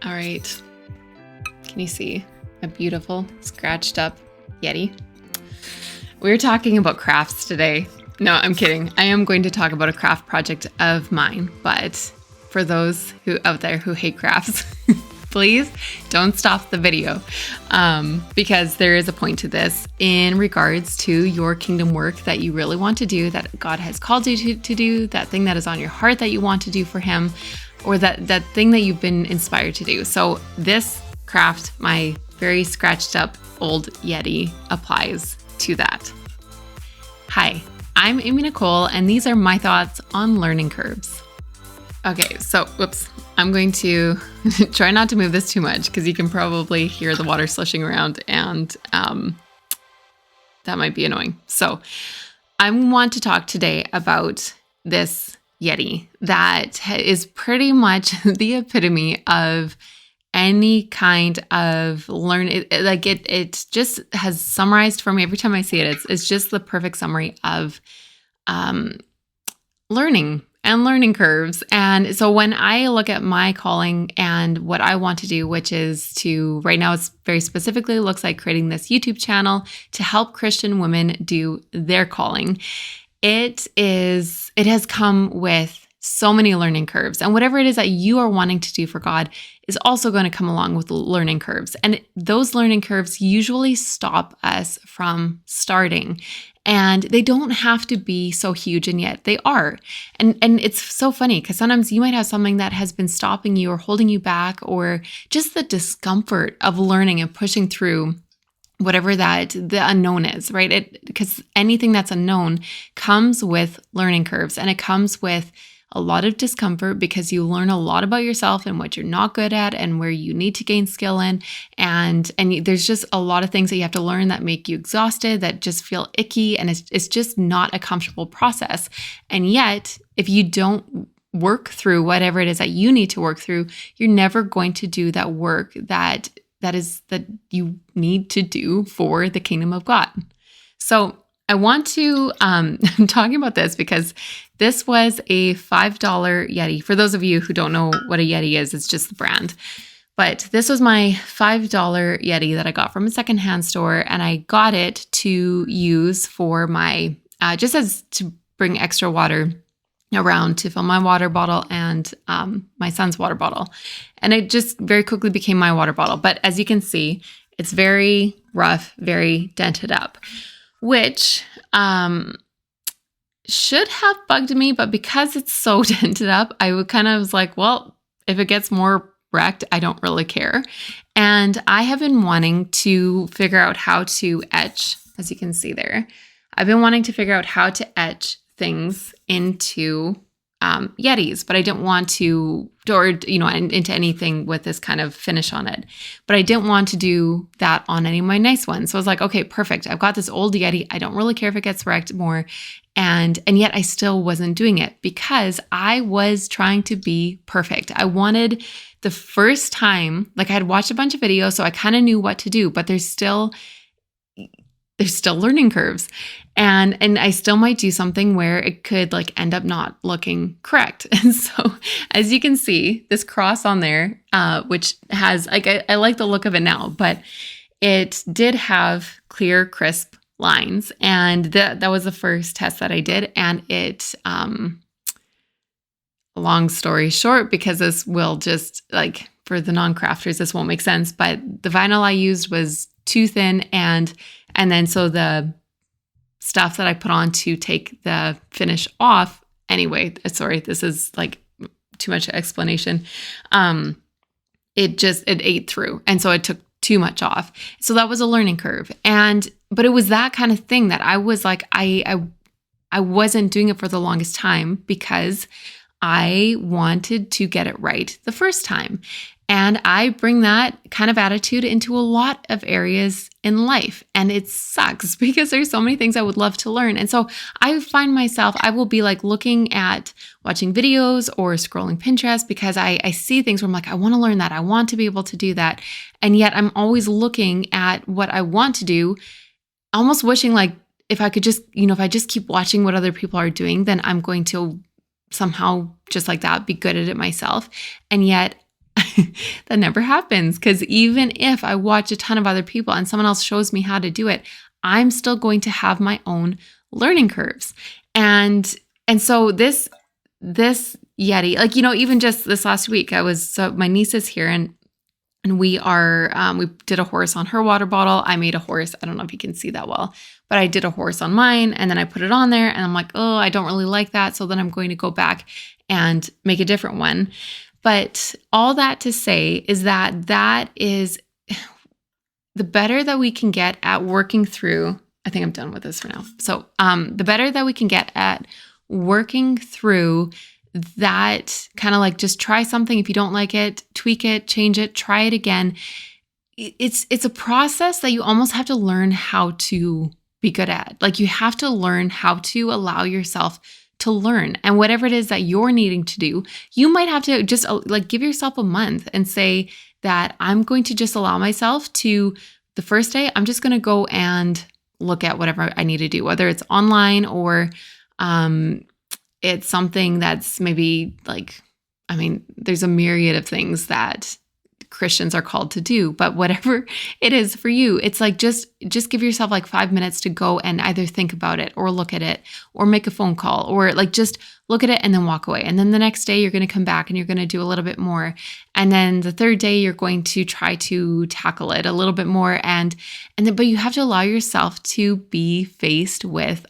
All right. Can you see a beautiful scratched up Yeti? We're talking about crafts today. No, I'm kidding. I am going to talk about a craft project of mine, but for those who out there who hate crafts, please don't stop the video because there is a point to this in regards to your kingdom work that you really want to do, that God has called you to do, that thing that is on your heart that you want to do for Him, or that thing that you've been inspired to do. So this craft, my very scratched up old Yeti, applies to that. Hi, I'm Amy Nicole, and these are my thoughts on learning curves. Okay, so I'm going to try not to move this too much because you can probably hear the water slushing around, and that might be annoying. So I want to talk today about this Yeti that is pretty much the epitome of any kind of it just has summarized for me every time I see it. It's just the perfect summary of learning and learning curves. And so when I look at my calling and what I want to do, which is to, right now it's very specifically looks like creating this YouTube channel to help Christian women do their calling. It has come with so many learning curves, and whatever it is that you are wanting to do for God is also going to come along with learning curves. And those learning curves usually stop us from starting, and they don't have to be so huge, and yet they are. And it's so funny because sometimes you might have something that has been stopping you or holding you back, or just the discomfort of learning and pushing through whatever that the unknown is, right? Because anything that's unknown comes with learning curves, and it comes with a lot of discomfort because you learn a lot about yourself and what you're not good at and where you need to gain skill in. And there's just a lot of things that you have to learn that make you exhausted, that just feel icky, and it's just not a comfortable process. And yet, if you don't work through whatever it is that you need to work through, you're never going to do that work that you need to do for the kingdom of God. So I want to, I'm talking about this because this was a $5 Yeti. For those of you who don't know what a Yeti is, it's just the brand. But this was my $5 Yeti that I got from a secondhand store, and I got it to use for my, just as to bring extra water around to fill my water bottle and my son's water bottle. And it just very quickly became my water bottle. But as you can see, it's very rough, very dented up, which should have bugged me. But because it's so dented up, I was like, well, if it gets more wrecked, I don't really care. And I have been wanting to figure out how to etch, as you can see there. I've been wanting to figure out how to etch things into Yetis, but I didn't want to, into anything with this kind of finish on it. But I didn't want to do that on any of my nice ones. So I was like, okay, perfect. I've got this old Yeti. I don't really care if it gets wrecked more. And yet I still wasn't doing it because I was trying to be perfect. I wanted the first time, like I had watched a bunch of videos, so I kind of knew what to do, but there's still learning curves. And I still might do something where it could end up not looking correct. And so as you can see, this cross on there, which has, I like the look of it now, but it did have clear, crisp lines. And that was the first test that I did. And it, long story short, because this will just for the non-crafters, this won't make sense, but the vinyl I used was too thin, and then so the stuff that I put on to take the finish off, anyway, sorry, this is too much explanation. It ate through. And so it took too much off. So that was a learning curve. But it was that kind of thing that I was like, I wasn't doing it for the longest time because I wanted to get it right the first time. And I bring that kind of attitude into a lot of areas in life. And it sucks because there's so many things I would love to learn. And so I find myself, I will be looking at watching videos or scrolling Pinterest because I see things where I'm like, I want to learn that. I want to be able to do that. And yet I'm always looking at what I want to do, almost wishing if I could just, if I just keep watching what other people are doing, then I'm going to somehow just like that be good at it myself. And yet that never happens. Because even if I watch a ton of other people and someone else shows me how to do it, I'm still going to have my own learning curves. And so this Yeti, like, even just this last week, so my niece is here, and we did a horse on her water bottle. I made a horse. I don't know if you can see that well, but I did a horse on mine, and then I put it on there, and I'm like, oh, I don't really like that. So then I'm going to go back and make a different one. But all that to say is that is the better that we can get at working through. I think I'm done with this for now. So the better that we can get at working through that, kind of like, just try something. If you don't like it, tweak it, change it, try it again. It's a process that you almost have to learn how to be good at. Like, you have to learn how to allow yourself to learn. And whatever it is that you're needing to do, you might have to just give yourself a month and say that I'm going to just allow myself to, the first day, I'm just going to go and look at whatever I need to do, whether it's online or it's something that's maybe there's a myriad of things that Christians are called to do, but whatever it is for you, it's like, just give yourself 5 minutes to go and either think about it or look at it or make a phone call, or just look at it and then walk away. And then the next day you're going to come back and you're going to do a little bit more. And then the third day you're going to try to tackle it a little bit more. And then, but you have to allow yourself to be faced with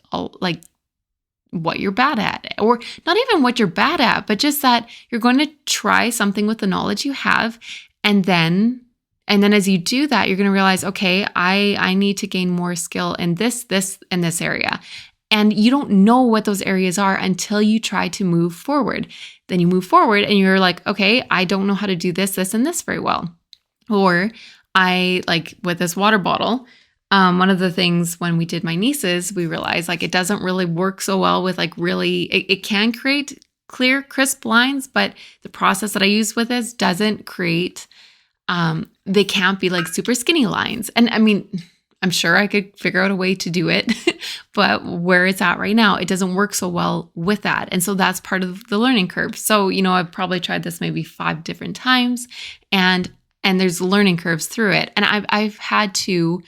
what you're bad at, or not even what you're bad at, but just that you're going to try something with the knowledge you have. And then as you do that, you're going to realize, okay, I need to gain more skill in this, and this area. And you don't know what those areas are until you try to move forward. Then you move forward and you're like, okay, I don't know how to do this, and this very well. Or with this water bottle, one of the things when we did my nieces, we realized it doesn't really work so well with it can create clear, crisp lines, but the process that I use with this doesn't create, they can't be super skinny lines. And I mean, I'm sure I could figure out a way to do it, but where it's at right now, it doesn't work so well with that. And so that's part of the learning curve. So, I've probably tried this maybe 5 different times, and there's learning curves through it. And I've had to,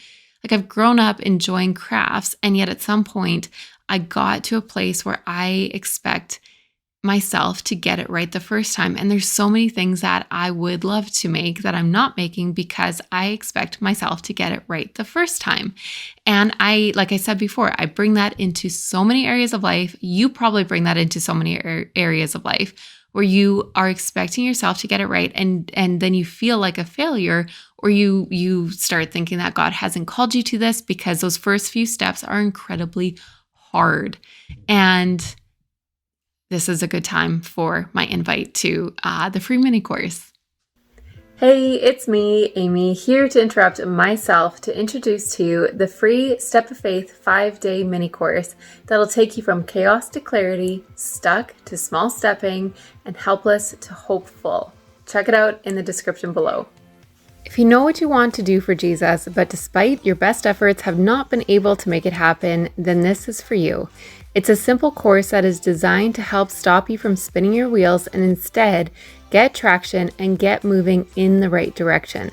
I've grown up enjoying crafts, and yet at some point I got to a place where I expect myself to get it right the first time. And there's so many things that I would love to make that I'm not making because I expect myself to get it right the first time. And like I said before, I bring that into so many areas of life. You probably bring that into so many areas of life where you are expecting yourself to get it right. And then you feel like a failure, or you start thinking that God hasn't called you to this because those first few steps are incredibly hard. And this is a good time for my invite to the free mini course. Hey, it's me, Amy, here to interrupt myself to introduce to you the free Step of Faith 5-day mini course that'll take you from chaos to clarity, stuck to small stepping, and helpless to hopeful. Check it out in the description below. If you know what you want to do for Jesus, but despite your best efforts have not been able to make it happen, then this is for you. It's a simple course that is designed to help stop you from spinning your wheels and instead get traction and get moving in the right direction.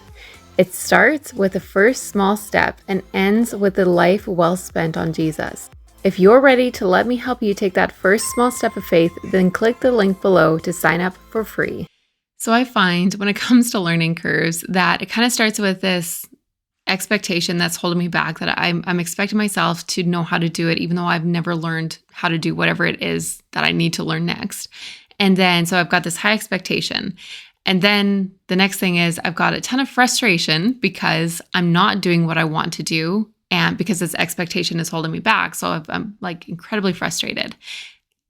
It starts with the first small step and ends with a life well spent on Jesus. If you're ready to let me help you take that first small step of faith, then click the link below to sign up for free. So I find when it comes to learning curves that it kind of starts with this expectation that's holding me back, that I'm expecting myself to know how to do it, even though I've never learned how to do whatever it is that I need to learn next. And then, so I've got this high expectation. And then the next thing is I've got a ton of frustration because I'm not doing what I want to do, and because this expectation is holding me back. So I'm incredibly frustrated.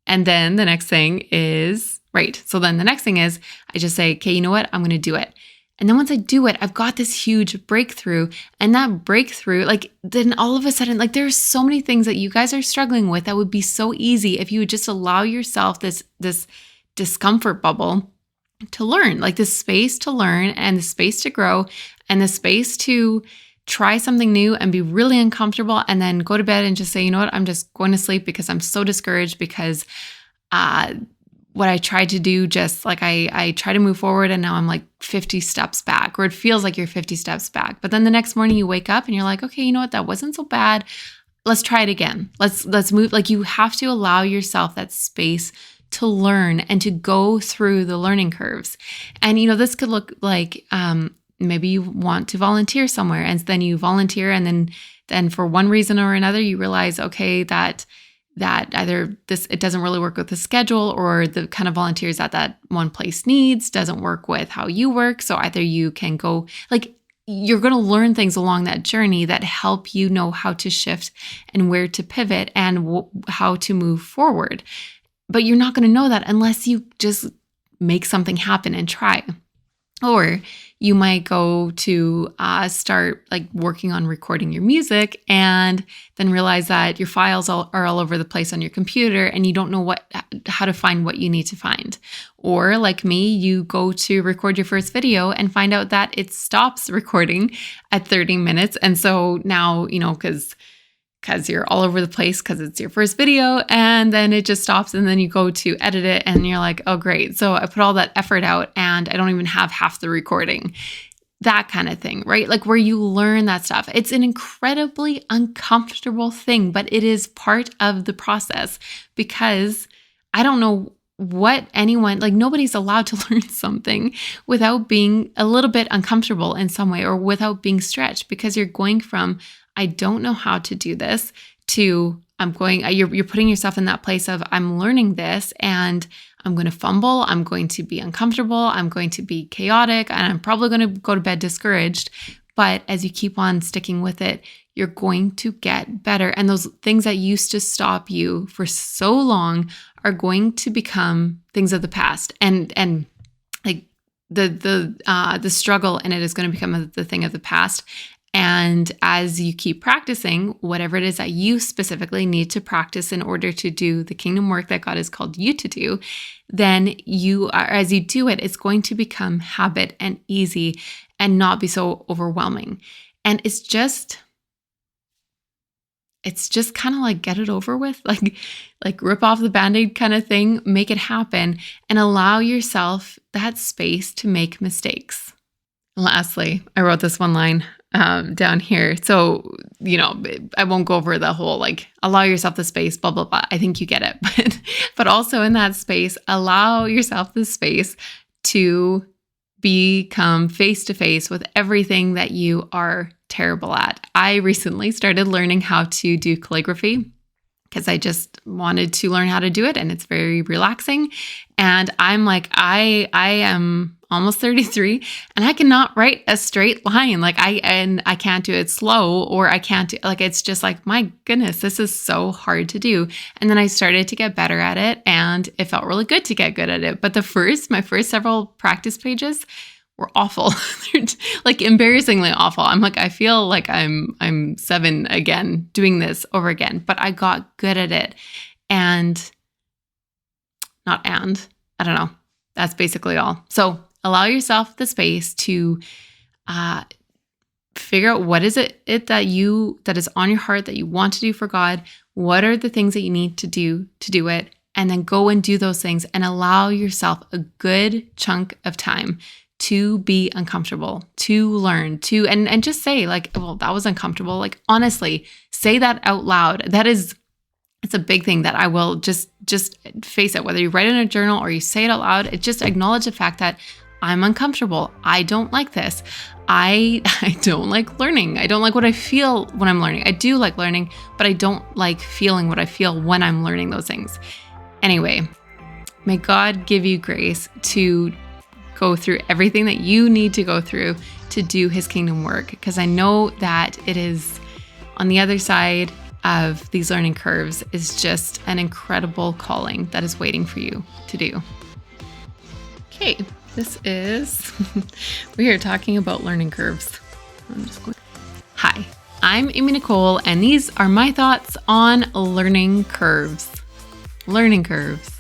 And then the next thing is, so then the next thing is I just say, okay, you know what? I'm going to do it. And then once I do it, I've got this huge breakthrough. And that breakthrough, then all of a sudden, there's so many things that you guys are struggling with that would be so easy if you would just allow yourself this discomfort bubble to learn, this space to learn and the space to grow and the space to try something new and be really uncomfortable, and then go to bed and just say, you know what, I'm just going to sleep because I'm so discouraged because what I tried to do, just like I try to move forward and now I'm like 50 steps back, or it feels like you're 50 steps back. But then the next morning you wake up and you're like, okay, you know what? That wasn't so bad. Let's try it again. Let's move. Like, you have to allow yourself that space to learn and to go through the learning curves. And, this could look like, maybe you want to volunteer somewhere, and then you volunteer, and then for one reason or another, you realize, okay, that either it doesn't really work with the schedule, or the kind of volunteers that one place needs doesn't work with how you work. So either you can go, like, you're going to learn things along that journey that help you know how to shift and where to pivot and how to move forward. But you're not going to know that unless you just make something happen and try. Or you might go to start like working on recording your music, and then realize that your files are all over the place on your computer and you don't know how to find what you need to find. Or like me, you go to record your first video and find out that it stops recording at 30 minutes. And so now, because you're all over the place because it's your first video, and then it just stops, and then you go to edit it and you're like, oh, great. So I put all that effort out and I don't even have half the recording. That kind of thing, right? Like, where you learn that stuff. It's an incredibly uncomfortable thing, but it is part of the process, because I don't know what anyone, like, nobody's allowed to learn something without being a little bit uncomfortable in some way, or without being stretched, because you're going from, I don't know how to do this, to you're putting yourself in that place of, I'm learning this and I'm going to fumble, I'm going to be uncomfortable, I'm going to be chaotic, and I'm probably going to go to bed discouraged. But as you keep on sticking with it, you're going to get better. And those things that used to stop you for so long are going to become things of the past. And like the struggle in it is going to become the thing of the past. And as you keep practicing whatever it is that you specifically need to practice in order to do the kingdom work that God has called you to do, then as you do it, it's going to become habit and easy and not be so overwhelming. And it's just kind of like, get it over with, like rip off the Band-Aid kind of thing, make it happen, and allow yourself that space to make mistakes. Lastly, I wrote this one line down here. So, I won't go over the whole, like, allow yourself the space, blah, blah, blah. I think you get it. But also in that space, allow yourself the space to become face to face with everything that you are terrible at. I recently started learning how to do calligraphy because I just wanted to learn how to do it, and it's very relaxing. And I'm like, I am almost 33 and I cannot write a straight line. Like, I can't do it slow, or I can't do, like, it's just like, my goodness, this is so hard to do. And then I started to get better at it, and it felt really good to get good at it. But my first several practice pages were awful. They're like embarrassingly awful. I'm like, I feel like I'm 7 again doing this over again, but I got good at it. I don't know. That's basically all. So allow yourself the space to figure out what is it that is on your heart that you want to do for God. What are the things that you need to do it? And then go and do those things, and allow yourself a good chunk of time to be uncomfortable, to learn, and just say, like, well, that was uncomfortable. Like, honestly, say that out loud. It's a big thing that I will just face it, whether you write it in a journal or you say it out loud. Just acknowledge the fact that I'm uncomfortable. I don't like this. I don't like learning. I don't like what I feel when I'm learning. I do like learning, but I don't like feeling what I feel when I'm learning those things. Anyway, may God give you grace to go through everything that you need to go through to do His kingdom work, because I know that it is on the other side of these learning curves is just an incredible calling that is waiting for you to do. Okay, we are talking about learning curves. Hi, I'm Amy Nicole, and these are my thoughts on learning curves. Learning curves.